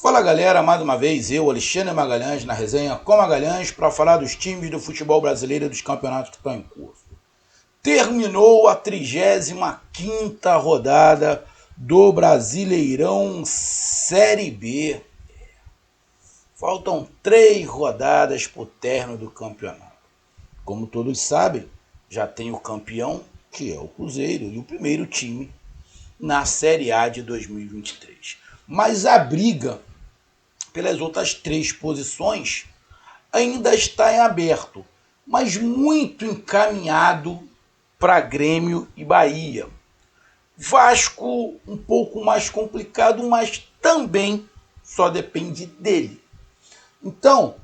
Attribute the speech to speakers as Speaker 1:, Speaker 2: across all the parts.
Speaker 1: Fala galera, mais uma vez eu, Alexandre Magalhães, na resenha com Magalhães, para falar dos times do futebol brasileiro e dos campeonatos que estão em curso. Terminou a 35ª rodada do Brasileirão Série B. Faltam 3 rodadas para o término do campeonato. Como todos sabem, já tem o campeão, que é o Cruzeiro, e o primeiro time na Série A de 2023. Mas a briga pelas outras 3 posições ainda está em aberto, mas muito encaminhado para Grêmio e Bahia. Vasco um pouco mais complicado, mas também só depende dele. Então,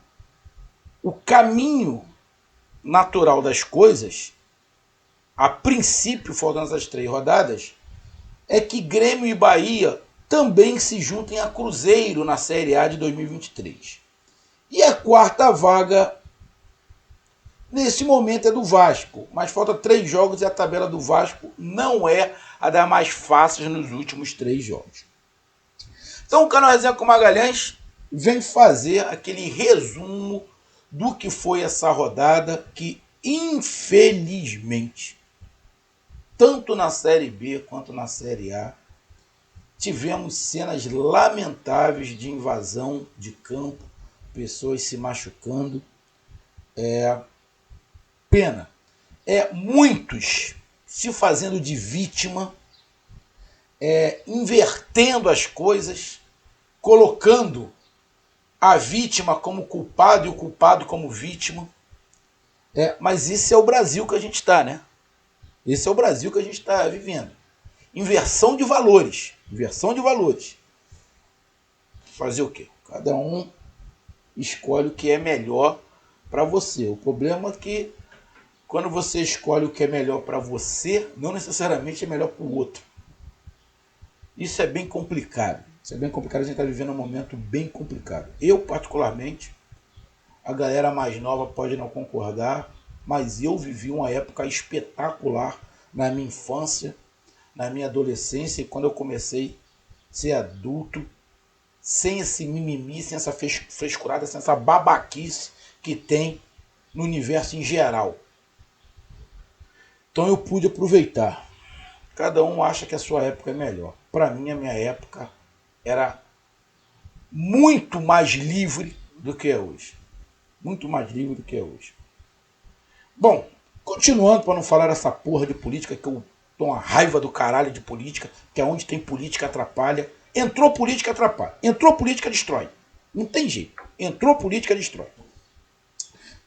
Speaker 1: o caminho natural das coisas, a princípio, faltando essas 3 rodadas, é que Grêmio e Bahia também se juntem a Cruzeiro na Série A de 2023. E a 4ª vaga, nesse momento, é do Vasco. Mas falta 3 jogos e a tabela do Vasco não é a das mais fáceis nos últimos 3 jogos. Então o canal Resenha com Magalhães vem fazer aquele resumo do que foi essa rodada que, infelizmente, tanto na Série B quanto na Série A, tivemos cenas lamentáveis de invasão de campo, pessoas se machucando. Pena. Muitos se fazendo de vítima, invertendo as coisas, colocando a vítima como culpado e o culpado como vítima. Mas esse é o Brasil que a gente está, né? Esse é o Brasil que a gente está vivendo. Inversão de valores. Inversão de valores. Fazer o quê? Cada um escolhe o que é melhor para você. O problema é que quando você escolhe o que é melhor para você, não necessariamente é melhor para o outro. Isso é bem complicado. Isso é bem complicado, a gente está vivendo um momento bem complicado. Eu, particularmente, a galera mais nova pode não concordar, mas eu vivi uma época espetacular na minha infância, na minha adolescência, e quando eu comecei a ser adulto, sem esse mimimi, sem essa frescurada, sem essa babaquice que tem no universo em geral. Então eu pude aproveitar. Cada um acha que a sua época é melhor. Para mim, a minha época era muito mais livre do que é hoje. Muito mais livre do que é hoje. Bom, continuando para não falar essa porra de política, que eu tô uma raiva do caralho de política, que é onde tem política atrapalha. Entrou política atrapalha. Entrou política destrói. Não tem jeito. Entrou política destrói.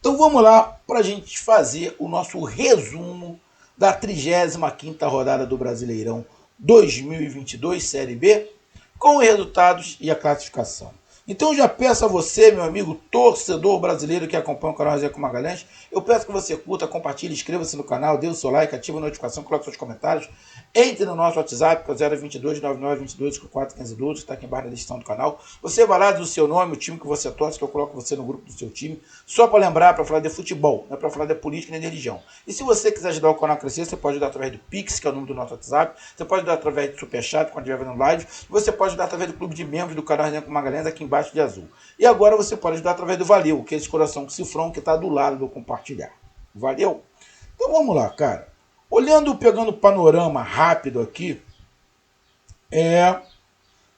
Speaker 1: Então vamos lá para a gente fazer o nosso resumo da 35ª rodada do Brasileirão 2022 Série B, com os resultados e a classificação. Então eu já peço a você, meu amigo torcedor brasileiro que acompanha o canal Resenha com Magalhães, eu peço que você curta, compartilhe, inscreva-se no canal, dê o seu like, ative a notificação, coloque seus comentários, entre no nosso WhatsApp, que é o 022 9922 41512, que está aqui embaixo na descrição do canal. Você vai lá, diz o seu nome, o time que você torce, que eu coloco você no grupo do seu time, só para lembrar, para falar de futebol, não é para falar de política nem de religião. E se você quiser ajudar o canal a crescer, você pode ajudar através do Pix, que é o número do nosso WhatsApp, você pode ajudar através do Superchat, quando estiver vendo live, você pode ajudar através do clube de membros do canal Resenha com Magalhães, aqui embaixo de azul. E agora você pode ajudar através do Valeu, que é esse coração com cifrão que está do lado do compartilhar. Valeu? Então vamos lá, cara. Olhando, pegando o panorama rápido aqui,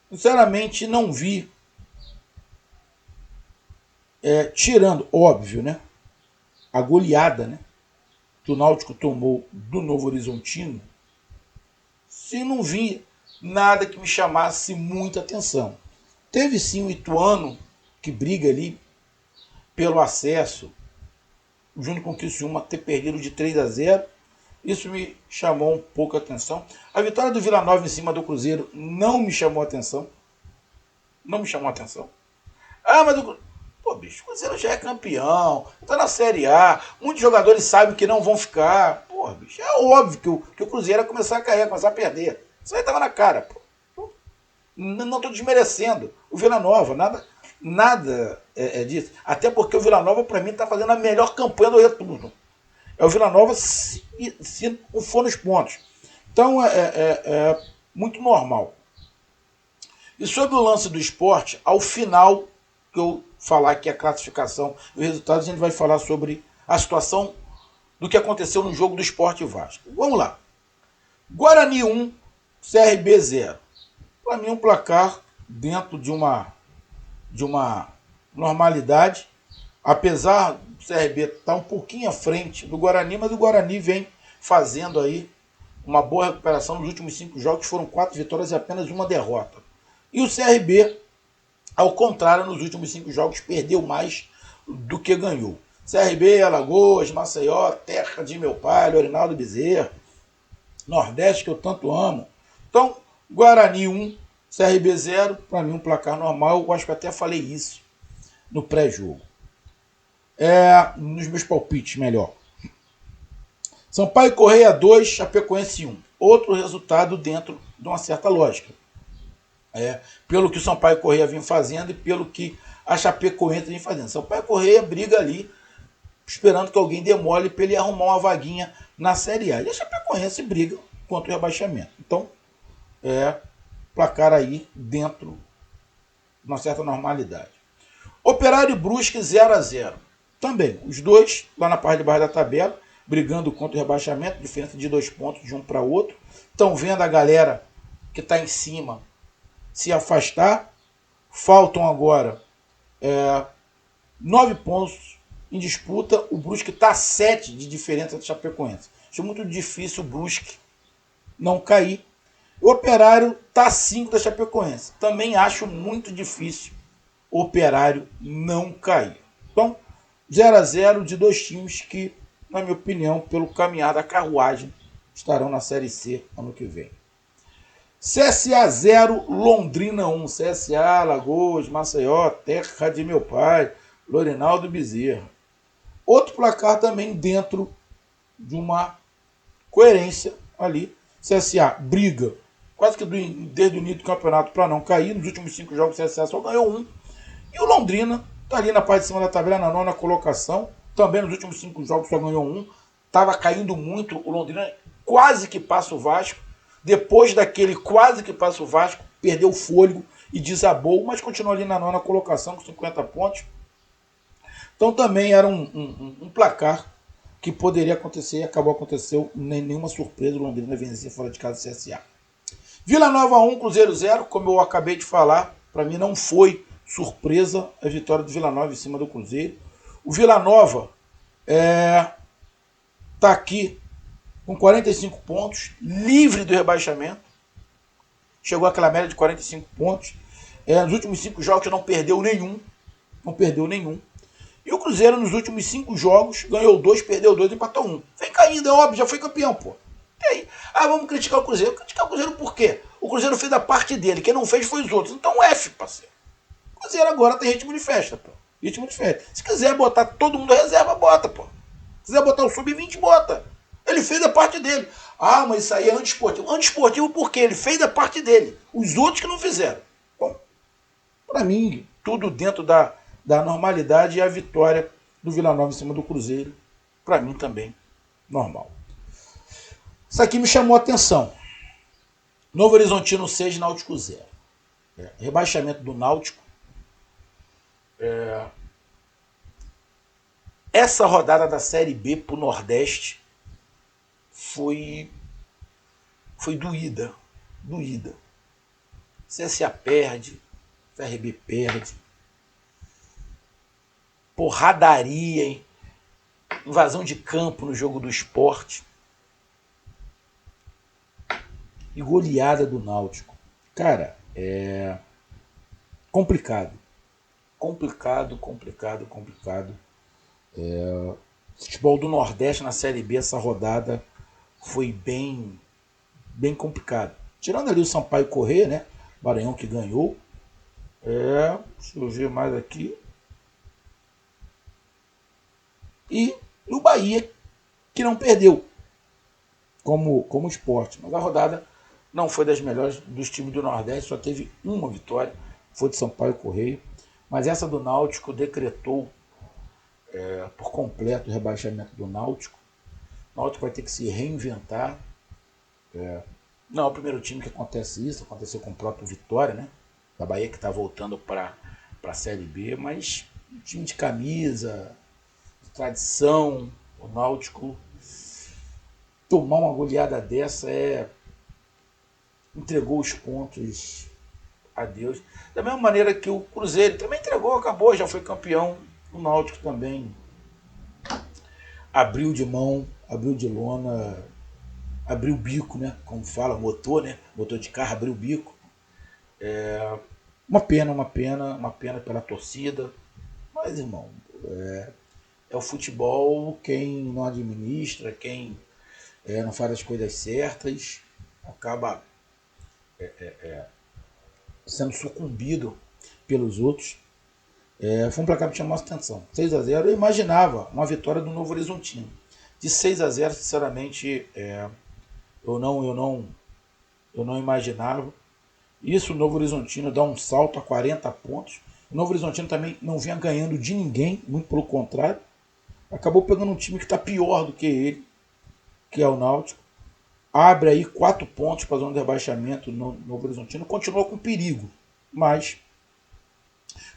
Speaker 1: sinceramente não vi, tirando, óbvio, né, a goleada, né, que o Náutico tomou do Novo Horizontino, se não vi nada que me chamasse muita atenção. Teve sim o Ituano, que briga ali pelo acesso, junto com o Criciúma ter perdido de 3-0. Isso me chamou um pouco a atenção. A vitória do Vila Nova em cima do Cruzeiro não me chamou a atenção. Não me chamou a atenção. Mas pô, bicho, o Cruzeiro já é campeão, tá na Série A, muitos jogadores sabem que não vão ficar. Pô, bicho, é óbvio que o Cruzeiro ia começar a cair, ia começar a perder. Isso aí tava na cara, pô. Não estou desmerecendo o Vila Nova, nada disso. Até porque o Vila Nova, para mim, está fazendo a melhor campanha do retorno. É o Vila Nova se for nos pontos. Então é muito normal. E sobre o lance do Sport, ao final que eu falar aqui a classificação e o resultado, a gente vai falar sobre a situação do que aconteceu no jogo do Sport e Vasco. Vamos lá. Guarani 1, CRB 0. Para mim um placar dentro de uma normalidade, apesar do CRB estar um pouquinho à frente do Guarani, mas o Guarani vem fazendo aí uma boa recuperação nos últimos 5 jogos, foram 4 vitórias e apenas uma derrota. E o CRB, ao contrário, nos últimos 5 jogos perdeu mais do que ganhou. CRB, Alagoas, Maceió, terra de meu pai, Lorinaldo Bezerra, Nordeste que eu tanto amo. Então, Guarani 1, CRB 0, para mim um placar normal, eu acho que até falei isso no pré-jogo. Nos meus palpites, melhor. Sampaio Correia 2, Chapecoense 1. Outro resultado dentro de uma certa lógica. Pelo que o Sampaio Correia vem fazendo e pelo que a Chapecoense vem fazendo. Sampaio Correia briga ali, esperando que alguém demole para ele arrumar uma vaguinha na Série A. E a Chapecoense briga contra o rebaixamento. Então, placar aí dentro de uma certa normalidade. Operário e Brusque 0-0. Também, os dois lá na parte de baixo da tabela, brigando contra o rebaixamento, diferença de 2 pontos de um para outro. Estão vendo a galera que está em cima se afastar. Faltam agora 9 pontos em disputa. O Brusque está a 7 de diferença do Chapecoense. Acho muito difícil o Brusque não cair. O Operário está a 5 da Chapecoense. Também acho muito difícil o Operário não cair. Então, 0-0 de 2 times que, na minha opinião, pelo caminhar da carruagem, estarão na Série C ano que vem. CSA 0, Londrina 1. CSA, Alagoas, Maceió, terra de meu pai, Lorinaldo Bezerra. Outro placar também dentro de uma coerência ali. CSA briga quase que desde o início do campeonato para não cair. Nos últimos 5 jogos o CSA só ganhou 1. E o Londrina está ali na parte de cima da tabela, na 9ª colocação. Também nos últimos 5 jogos só ganhou 1. Estava caindo muito. O Londrina quase que passa o Vasco. Depois daquele quase que passa o Vasco, perdeu o fôlego e desabou, mas continua ali na 9ª colocação com 50 pontos. Então também era um placar que poderia acontecer e acabou acontecendo. Nenhuma surpresa, o Londrina vencia fora de casa do CSA. Vila Nova 1, Cruzeiro 0, como eu acabei de falar, para mim não foi surpresa a vitória do Vila Nova em cima do Cruzeiro. O Vila Nova está aqui com 45 pontos, livre do rebaixamento. Chegou àquela média de 45 pontos. Nos últimos 5 jogos não perdeu nenhum. E o Cruzeiro nos últimos 5 jogos ganhou 2, perdeu 2, empatou 1. Vem caindo, é óbvio, já foi campeão, pô. E aí? Vamos criticar o Cruzeiro. Criticar o Cruzeiro por quê? O Cruzeiro fez a parte dele, quem não fez foi os outros. Então F, parceiro. O Cruzeiro agora tem ritmo de festa, pô. Ritmo de festa. Se quiser botar todo mundo reserva, bota, pô. Se quiser botar o sub-20, bota. Ele fez a parte dele. Mas isso aí é antiesportivo. Antiesportivo por quê? Ele fez a parte dele. Os outros que não fizeram. Bom, para mim, tudo dentro da normalidade, e a vitória do Vila Nova em cima do Cruzeiro, para mim também, normal. Isso aqui me chamou a atenção. Novo Horizontino 6, Náutico 0. Rebaixamento do Náutico. Essa rodada da Série B pro Nordeste foi doída. CSA perde, CRB perde. Porradaria, hein? Invasão de campo no jogo do Sport. E goleada do Náutico. Cara, complicado. Futebol do Nordeste na Série B, essa rodada foi bem complicado. Tirando ali o Sampaio Corrêa, né? Maranhão que ganhou. Deixa eu ver mais aqui. E o Bahia, que não perdeu como esporte. Mas a rodada não foi das melhores dos times do Nordeste, só teve uma vitória, foi de Sampaio Corrêa. Mas essa do Náutico decretou por completo o rebaixamento do Náutico. O Náutico vai ter que se reinventar. Não é o primeiro time que acontece isso, aconteceu com o próprio Vitória, né? da Bahia, que está voltando para a Série B, mas um time de camisa, de tradição, o Náutico tomar uma goleada dessa entregou os pontos a Deus. Da mesma maneira que o Cruzeiro também entregou, acabou, já foi campeão. O Náutico também abriu de mão, abriu de lona, abriu o bico, né? Como fala, motor, né? Motor de carro, abriu o bico. Uma pena pela torcida. Mas, irmão, é o futebol, quem não administra, quem não faz as coisas certas, acaba sendo sucumbido pelos outros. Foi um placar que chamou a atenção. 6-0, eu imaginava uma vitória do Novo Horizontino. De 6-0, sinceramente, eu não imaginava. Isso, o Novo Horizontino dá um salto a 40 pontos. O Novo Horizontino também não vinha ganhando de ninguém, muito pelo contrário. Acabou pegando um time que está pior do que ele, que é o Náutico. Abre aí 4 pontos para a zona de rebaixamento no Novo Horizontino. Continua com perigo, mas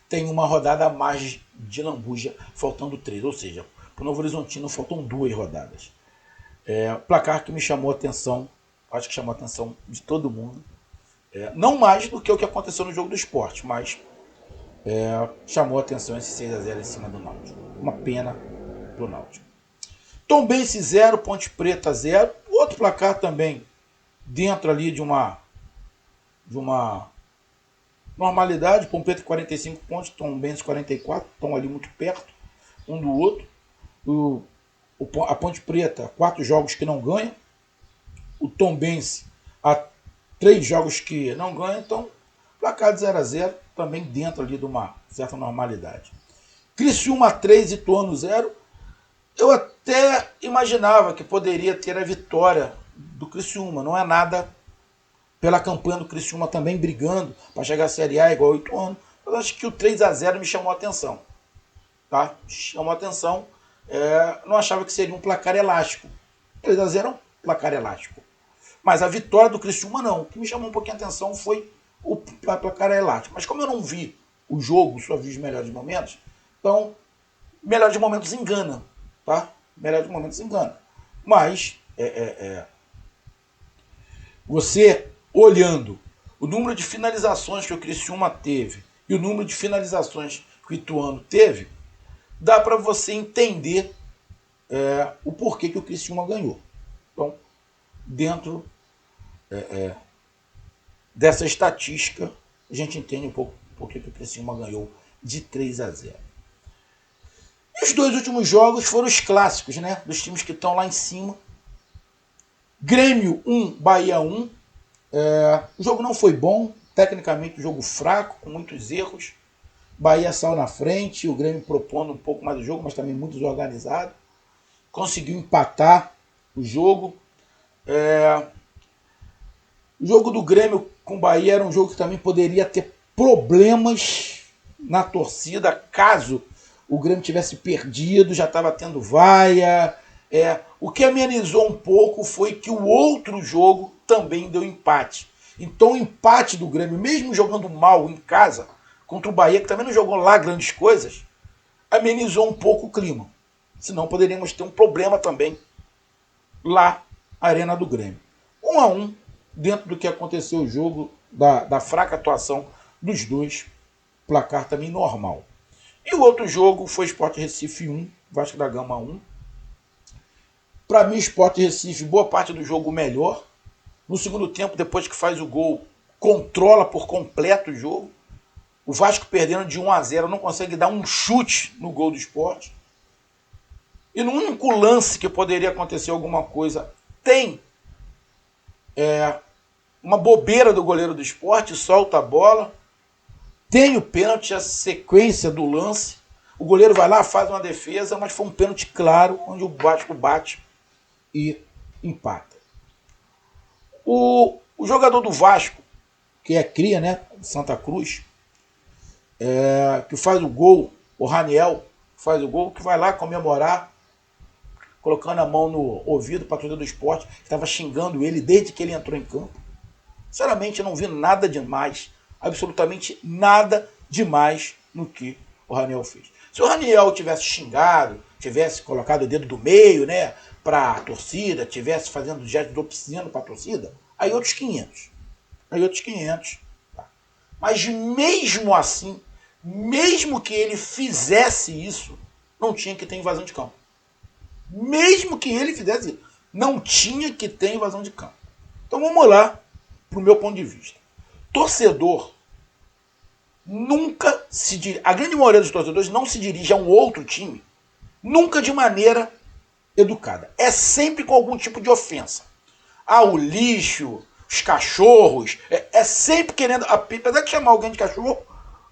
Speaker 1: tem uma rodada a mais de lambuja, faltando 3. Ou seja, para o Novo Horizontino faltam 2 rodadas. Placar que me chamou a atenção, acho que chamou a atenção de todo mundo. Não mais do que o que aconteceu no jogo do Sport, mas chamou a atenção esse 6-0 em cima do Náutico. Uma pena pro Náutico. Tombense 0, Ponte Preta 0. Outro placar também dentro ali de uma normalidade. Ponte Preta 45 pontos, Tombense 44, estão ali muito perto um do outro. A Ponte Preta, 4 jogos que não ganha. O Tombense, há 3 jogos que não ganha, então placar de 0-0, também dentro ali de uma certa normalidade. Criciúma 3, Ituano 0. Eu até imaginava que poderia ter a vitória do Criciúma. Não é nada pela campanha do Criciúma também brigando para chegar à Série A igual o Ituano. Mas acho que o 3-0 me chamou a atenção. Tá? Chamou a atenção. Não achava que seria um placar elástico. 3-0 é um placar elástico. Mas a vitória do Criciúma não. O que me chamou um pouquinho a atenção foi o placar elástico. Mas como eu não vi o jogo, só vi os melhores momentos, então, melhores momentos engana. Tá? Melhores momentos engana. Mas, você olhando o número de finalizações que o Criciúma teve e o número de finalizações que o Ituano teve, dá para você entender o porquê que o Criciúma ganhou. Então, dentro dessa estatística, a gente entende um pouco porque que o Criciúma ganhou de 3-0. E os 2 últimos jogos foram os clássicos, né? Dos times que estão lá em cima. Grêmio 1, Bahia 1. O jogo não foi bom, tecnicamente um jogo fraco, com muitos erros. Bahia saiu na frente, o Grêmio propondo um pouco mais o jogo, mas também muito desorganizado. Conseguiu empatar o jogo. O jogo do Grêmio com o Bahia era um jogo que também poderia ter problemas na torcida, caso o Grêmio tivesse perdido, já estava tendo vaia. O que amenizou um pouco foi que o outro jogo também deu empate. Então o empate do Grêmio, mesmo jogando mal em casa, contra o Bahia, que também não jogou lá grandes coisas, amenizou um pouco o clima. Senão poderíamos ter um problema também lá na Arena do Grêmio. 1-1, dentro do que aconteceu o jogo, da fraca atuação dos dois, placar também normal. E o outro jogo foi Sport Recife 1, Vasco da Gama 1. Para mim, Sport Recife, boa parte do jogo melhor. No segundo tempo, depois que faz o gol, controla por completo o jogo. O Vasco perdendo de 1-0, não consegue dar um chute no gol do Sport. E no único lance que poderia acontecer alguma coisa, tem uma bobeira do goleiro do Sport, solta a bola. Tem o pênalti, a sequência do lance. O goleiro vai lá, faz uma defesa, mas foi um pênalti claro, onde o Vasco bate e empata. O jogador do Vasco, que é cria, né, de Santa Cruz, que faz o gol, o Raniel faz o gol, que vai lá comemorar, colocando a mão no ouvido para a torcida do Sport, que estava xingando ele desde que ele entrou em campo. Sinceramente, eu não vi nada demais absolutamente nada demais no que o Raniel fez. Se o Raniel tivesse xingado, tivesse colocado o dedo do meio, né, para a torcida, tivesse fazendo gesto de obsceno para a torcida, aí outros 500. Aí outros 500. Tá? Mas mesmo assim, mesmo que ele fizesse isso, não tinha que ter invasão de campo. Mesmo que ele fizesse isso, não tinha que ter invasão de campo. Então vamos lá para o meu ponto de vista. Torcedor nunca se dirige, a grande maioria dos torcedores não se dirige a um outro time, nunca de maneira educada. É sempre com algum tipo de ofensa. Ah, o lixo, os cachorros, é sempre querendo, apesar de chamar alguém de cachorro,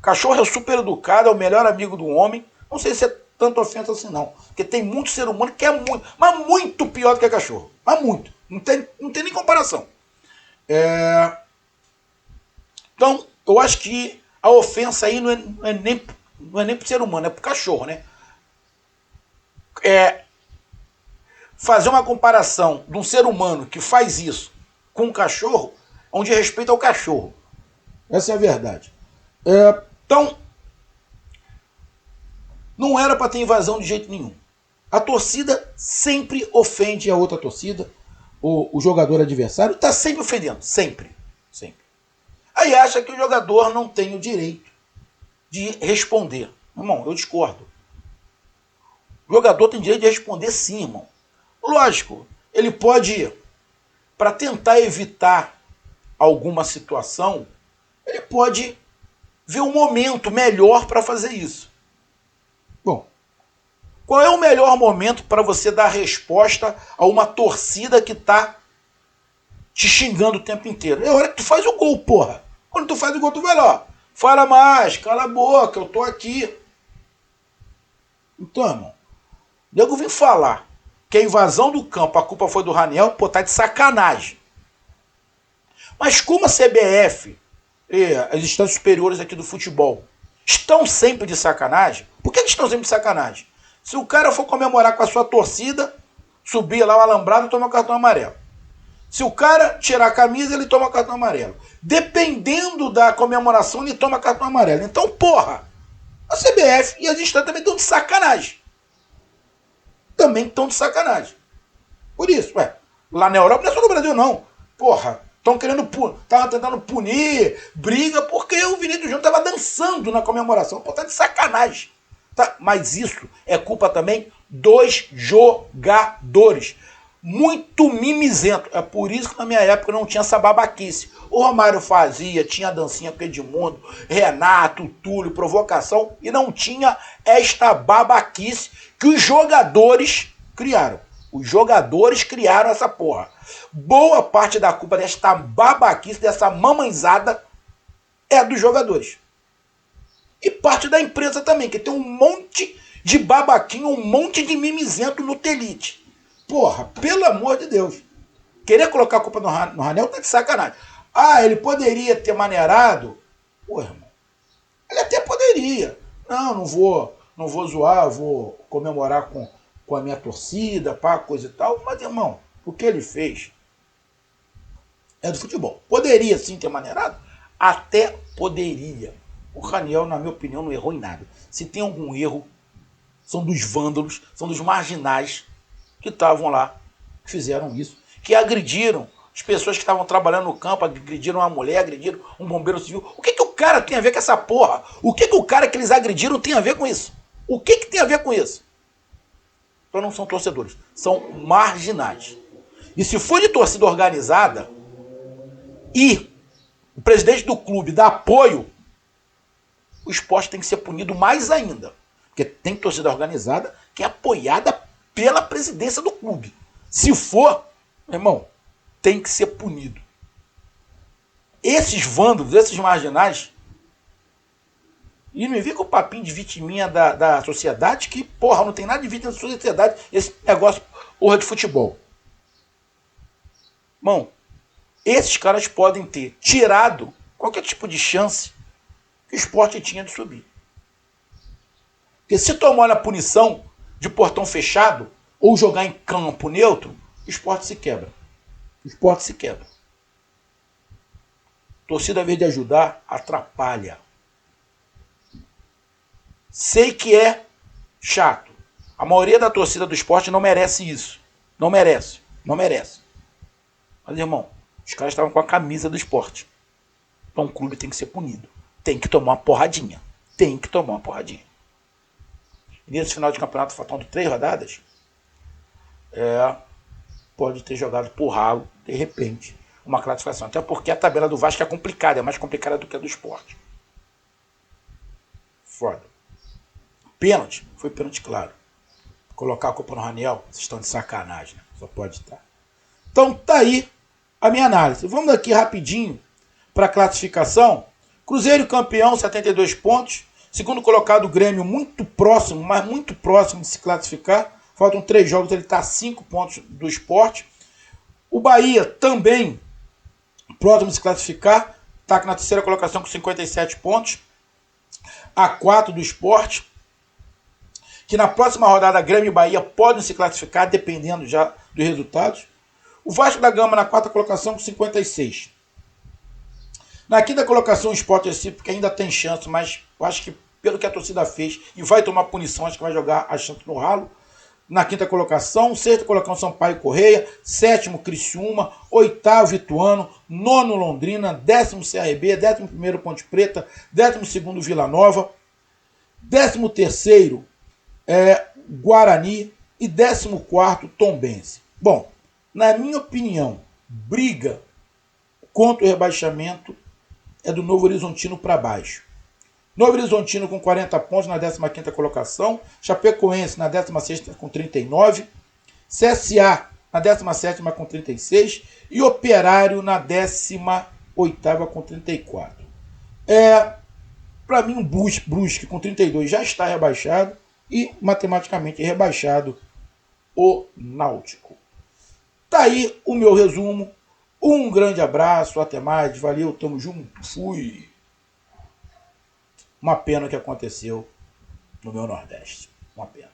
Speaker 1: cachorro é super educado, é o melhor amigo do homem, não sei se é tanta ofensa assim não, porque tem muito ser humano que é muito, mas muito pior do que cachorro, mas muito, não tem nem comparação. Então, eu acho que a ofensa aí não é nem pro ser humano, é pro cachorro, né? Fazer uma comparação de um ser humano que faz isso com um cachorro, onde respeita ao cachorro. Essa é a verdade. Então, não era para ter invasão de jeito nenhum. A torcida sempre ofende a outra torcida, o jogador adversário está sempre ofendendo, sempre. Aí acha que o jogador não tem o direito de responder. Irmão, eu discordo. O jogador tem direito de responder sim, irmão. Lógico, ele pode, para tentar evitar alguma situação, ele pode ver um momento melhor para fazer isso. Bom, qual é o melhor momento para você dar resposta a uma torcida que está te xingando o tempo inteiro? É a hora que tu faz o gol, porra. Quando tu faz o gol, tu vai lá. Fala mais, cala a boca, eu tô aqui. Então, irmão, nego vem falar que a invasão do campo, a culpa foi do Raniel, pô, tá de sacanagem. Mas como a CBF e as instâncias superiores aqui do futebol estão sempre de sacanagem, por que eles estão sempre de sacanagem? Se o cara for comemorar com a sua torcida, subir lá o alambrado, toma o cartão amarelo. Se o cara tirar a camisa, ele toma cartão amarelo. Dependendo da comemoração, ele toma cartão amarelo. Então, porra, a CBF e as instâncias também estão de sacanagem. Por isso, lá na Europa não é só no Brasil, não. Porra, estão tentando punir, briga, porque o Vinícius Júnior estava dançando na comemoração. Pô, tá de sacanagem. Tá? Mas isso é culpa também dos jogadores. Muito mimizento. É por isso que na minha época não tinha essa babaquice. O Romário fazia, tinha dancinha com Edmundo, Renato, Túlio, provocação, e não tinha esta babaquice que os jogadores criaram. Os jogadores criaram essa porra. Boa parte da culpa desta babaquice, dessa mamãezada, é dos jogadores. E parte da empresa também, que tem um monte de babaquinho, um monte de mimizento no telite. Porra, pelo amor de Deus. Querer colocar a culpa no Raniel tá de sacanagem. Ah, ele poderia ter maneirado? Pô, irmão, ele até poderia. Não vou zoar, vou comemorar com a minha torcida, pá, coisa e tal. Mas, irmão, o que ele fez é do futebol. Poderia sim ter maneirado? Até poderia. O Raniel, na minha opinião, não errou em nada. Se tem algum erro, são dos vândalos, são dos marginais que estavam lá, que fizeram isso, que agrediram as pessoas que estavam trabalhando no campo, agrediram uma mulher, agrediram um bombeiro civil. O que o cara tem a ver com essa porra? O que o cara que eles agrediram tem a ver com isso? O que tem a ver com isso? Então não são torcedores, são marginais. E se for de torcida organizada e o presidente do clube dá apoio, o esporte tem que ser punido mais ainda. Porque tem torcida organizada que é apoiada pela presidência do clube. Se for, meu irmão, tem que ser punido. Esses vândalos, esses marginais, e não me vem com o papinho de vitiminha da sociedade, que, porra, não tem nada de vítima da sociedade, esse negócio, porra de futebol. Irmão, esses caras podem ter tirado qualquer tipo de chance que o esporte tinha de subir. Porque se tomar na punição de portão fechado ou jogar em campo neutro, o esporte se quebra. Torcida, ao invés de ajudar, atrapalha. Sei que é chato. A maioria da torcida do esporte não merece isso. Não merece. Não merece. Mas, irmão, os caras estavam com a camisa do esporte. Então o clube tem que ser punido. Tem que tomar uma porradinha. Tem que tomar uma porradinha. E nesse final de campeonato, faltando 3 rodadas, pode ter jogado por ralo, de repente, uma classificação. Até porque a tabela do Vasco é complicada, é mais complicada do que a do esporte. Foda. Pênalti, foi pênalti claro. Colocar a culpa no Raniel, vocês estão de sacanagem, né? Só pode estar. Então tá aí a minha análise. Vamos aqui rapidinho para a classificação. Cruzeiro campeão, 72 pontos. Segundo colocado, o Grêmio muito próximo, mas muito próximo de se classificar. Faltam 3 jogos, ele está a 5 pontos do Sport. O Bahia também próximo de se classificar. Está na terceira colocação com 57 pontos. A 4 do Sport. Que na próxima rodada, Grêmio e Bahia podem se classificar, dependendo já dos resultados. O Vasco da Gama na 4ª colocação com 56. Na 5ª colocação, o Sport Recife, que ainda tem chance, mas eu acho que pelo que a torcida fez e vai tomar punição, acho que vai jogar a chance no ralo. Na 5ª colocação, 6ª colocação, Sampaio Correia, 7º Criciúma, 8º Ituano, 9º Londrina, 10º CRB, 11º Ponte Preta, 12º Vila Nova, 13º Guarani e 14º Tombense. Bom, na minha opinião, briga contra o rebaixamento é do Novo Horizontino para baixo. Novo Horizontino com 40 pontos na 15ª colocação, Chapecoense na 16ª com 39, CSA na 17ª com 36 e Operário na 18ª com 34. Para mim, o Brusque com 32 já está rebaixado e matematicamente rebaixado o Náutico. Tá aí o meu resumo. Um grande abraço, até mais, valeu, tamo junto, fui. Uma pena que aconteceu no meu Nordeste. Uma pena.